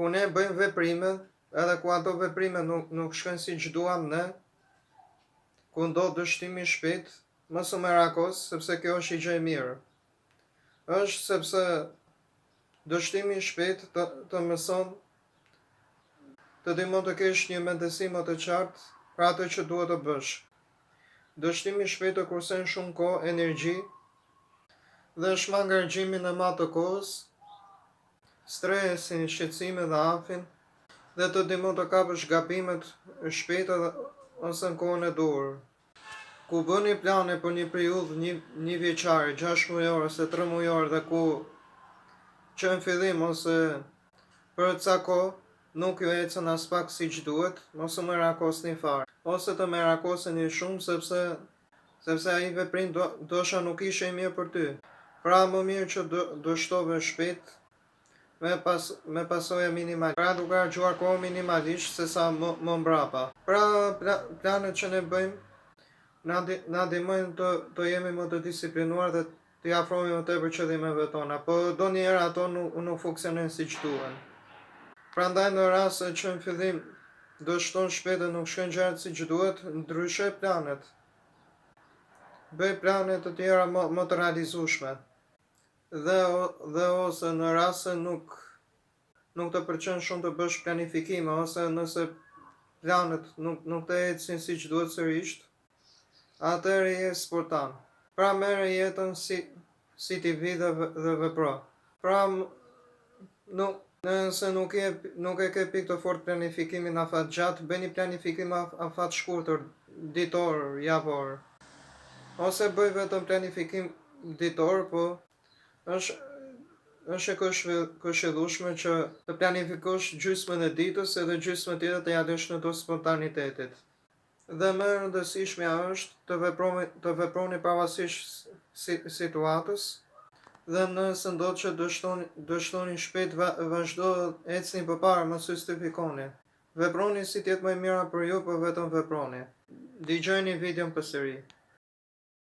ku ne bëjmë veprime, edhe ku ato veprime nuk shkojnë si që duam ne, ku ndodh dështimi i shpejt, mos u merakos, sepse kjo është i gjë e mirë. Është sepse dështimi i shpejt të mëson të ndihmon të kesh një mendesim më të qartë për atë që duhet të bësh. Dështimi i shpejt të kursen shumë kohë, energji dhe shmang argjimin e madh të kohës, stresin, shqetësimin dhe afin, dhe të ndihmon të kapësh gabimet shpejt ose në kohën e duhur. Ku bëni plane për një periudhë një vjeçare, 6 mujore ose 3 mujore dhe ku që në fillim ose për ca kohë nuk ju ecën as pak si që duhet, mos u merakosni fare, ose të merakoseni shumë sepse ai veprim dosha nuk ishte i mirë për ty. Pra më mirë që dështove shpejt me pasoja minimalisht. Pra duke harxuar kohë minimalisht se sa më mbrapa. Pra planet që ne bëjmë na ndihmojnë të jemi më të disiplinuar dhe të afrohemi më tepër qëllimeve tona, po donjëherë ato nuk funksionojnë siç duhen. Prandaj në rast që në fillim dështon shpejt dhe nuk shkojnë gjërat siç duhet, ndryshoj planet. Bëj plane të tjera më të realizueshme. Dhe ose në rast se nuk të pëlqen shumë të bësh planifikime, ose nëse planet nuk të ecin siç duhet sërish, atëherë je sportan. Pra merre jetën si ti vi dhe vepro. Pra nëse nuk e ke pikë të fort planifikimin afat gjatë, bëni planifikim afat shkurtër, ditor, javor. Ose bëj vetëm planifikim ditor, po është e këshillueshme që të planifikosh gjysmën e ditës edhe gjysmën tjetër të ja lësh në dorë spontanitetit. Dhe më e rëndësishmja është të veproni pavarësisht situatës, dhe nëse ndodh që dështoni shpejt, vazhdo ecni përpara, mos justifikoni. Veproni si të jetë më e mira për ju, por vetëm veproni. Dëgjoni videon përsëri.